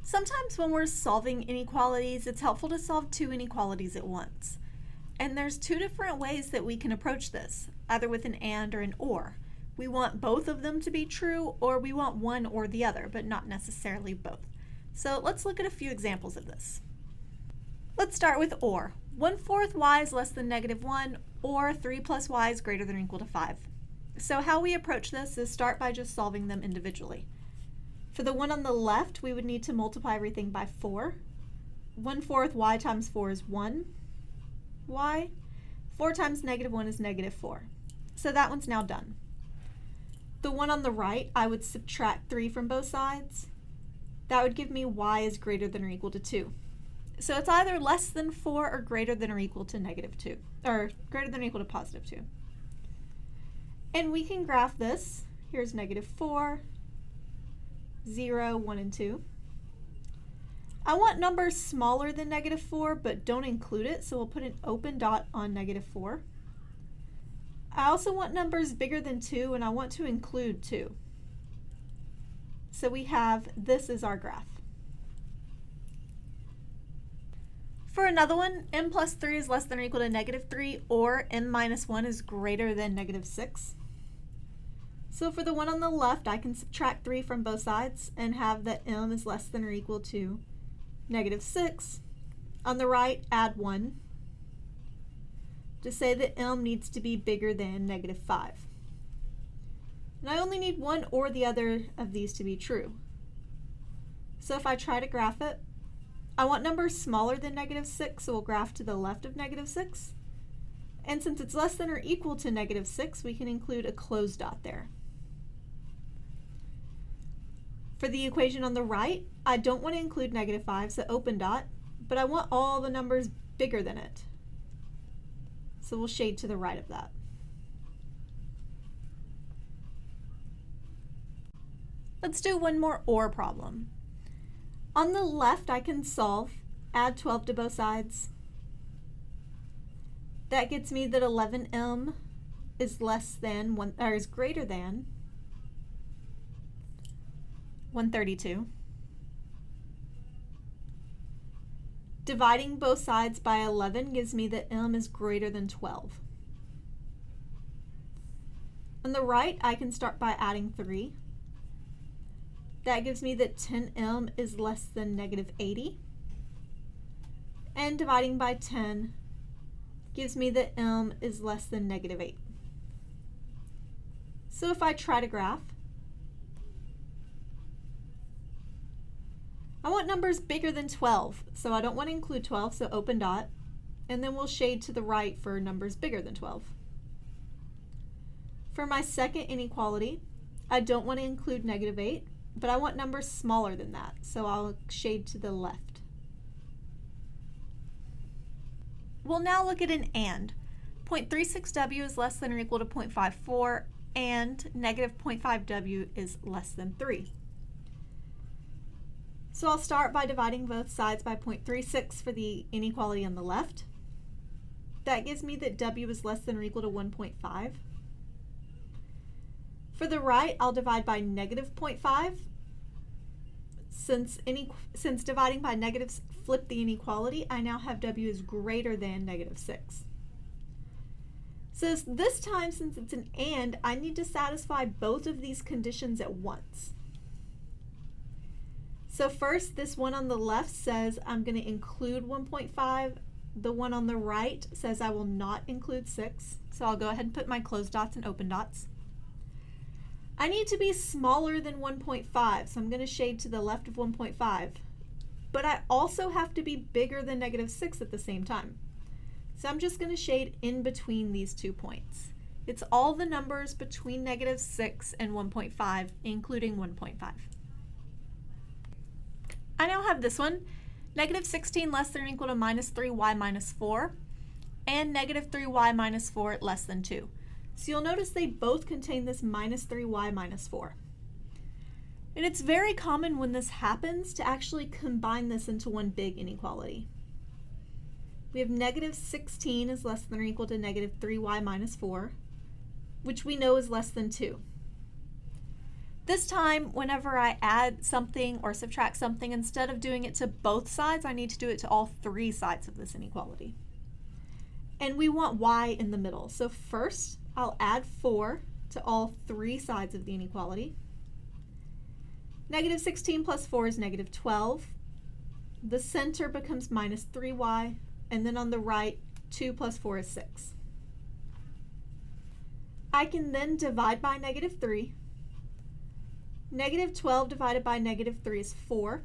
Sometimes when we're solving inequalities, it's helpful to solve two inequalities at once. And there's two different ways that we can approach this, either with an and or an or. We want both of them to be true, or we want one or the other, but not necessarily both. So let's look at a few examples of this. Let's start with or. 1/4 y is less than -1, or 3 plus y is greater than or equal to 5. So how we approach this is start by just solving them individually. For the one on the left, we would need to multiply everything by 4. 1/4 y times 4 is 1 y. 4 times -1 is -4. So that one's now done. The one on the right, I would subtract 3 from both sides. That would give me y is greater than or equal to 2. So it's either less than 4 or greater than or equal to -2, or greater than or equal to +2. And we can graph this. Here's -4, 0, 1, and 2. I want numbers smaller than -4, but don't include it, so we'll put an open dot on -4. I also want numbers bigger than 2, and I want to include 2. So we have this is our graph. For another one, m plus 3 is less than or equal to -3, or m minus 1 is greater than -6. So for the one on the left, I can subtract 3 from both sides and have that m is less than or equal to -6. On the right, add 1 to say that m needs to be bigger than -5. And I only need one or the other of these to be true. So if I try to graph it, I want numbers smaller than -6, so we'll graph to the left of -6. And since it's less than or equal to -6, we can include a closed dot there. For the equation on the right, I don't want to include -5, so open dot, but I want all the numbers bigger than it. So we'll shade to the right of that. Let's do one more or problem. On the left, I can solve, add 12 to both sides. That gets me that 11m is less than or is greater than 132. Dividing both sides by 11 gives me that m is greater than 12. On the right, I can start by adding 3. That gives me that 10m is less than -80. And dividing by 10 gives me that m is less than -8. So if I try to graph, I want numbers bigger than 12, so I don't want to include 12, so open dot, and then we'll shade to the right for numbers bigger than 12. For my second inequality, I don't want to include -8, but I want numbers smaller than that, so I'll shade to the left. We'll now look at an and. 0.36w is less than or equal to 0.54, and -0.5w is less than 3. So I'll start by dividing both sides by 0.36 for the inequality on the left. That gives me that w is less than or equal to 1.5. For the right, I'll divide by -0.5. Since dividing by negatives flip the inequality, I now have w is greater than -6. So this time, since it's an and, I need to satisfy both of these conditions at once. So first, this one on the left says I'm going to include 1.5. The one on the right says I will not include 6. So I'll go ahead and put my closed dots and open dots. I need to be smaller than 1.5, so I'm going to shade to the left of 1.5. But I also have to be bigger than -6 at the same time. So I'm just going to shade in between these 2 points. It's all the numbers between -6 and 1.5, including 1.5. I now have this one, -16 less than or equal to -3y minus 4, and -3y minus 4 less than 2. So you'll notice they both contain this -3y minus 4. And it's very common when this happens to actually combine this into one big inequality. We have -16 is less than or equal to -3y minus 4, which we know is less than 2. This time, whenever I add something or subtract something, instead of doing it to both sides, I need to do it to all three sides of this inequality. And we want y in the middle. So first, I'll add 4 to all three sides of the inequality. Negative 16 plus 4 is negative 12. The center becomes minus 3y, and then on the right, 2 plus 4 is 6. I can then divide by negative 3. Negative 12 divided by negative 3 is 4.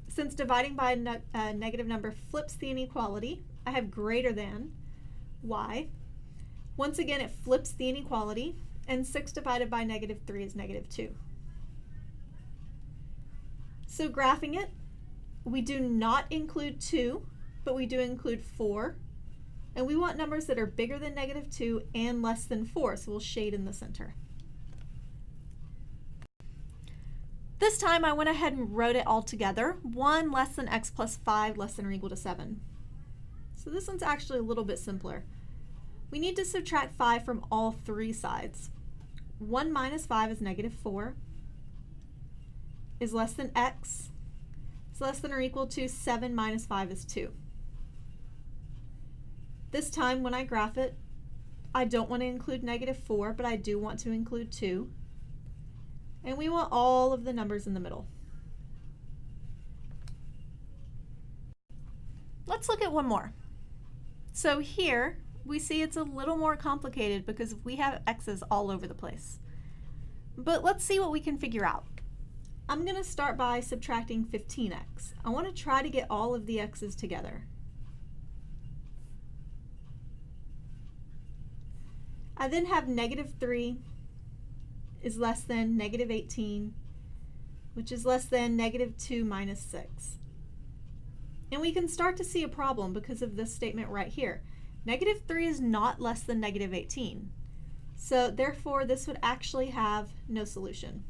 Since dividing by a negative number flips the inequality, I have greater than y. Once again, it flips the inequality, and 6 divided by negative 3 is negative 2. So graphing it, we do not include 2, but we do include 4. And we want numbers that are bigger than negative 2 and less than 4, so we'll shade in the center. This time I went ahead and wrote it all together. 1 less than x plus 5 less than or equal to 7. So this one's actually a little bit simpler. We need to subtract 5 from all three sides. 1 minus 5 is negative 4, is less than x, is less than or equal to 7 minus 5 is 2. This time when I graph it, I don't want to include negative 4, but I do want to include 2. And we want all of the numbers in the middle. Let's look at one more. So here we see it's a little more complicated because we have x's all over the place. But let's see what we can figure out. I'm going to start by subtracting 15x. I want to try to get all of the x's together. I then have negative 3 is less than negative 18, which is less than negative 2 minus 6. And we can start to see a problem because of this statement right here. Negative 3 is not less than negative 18. So therefore, this would actually have no solution.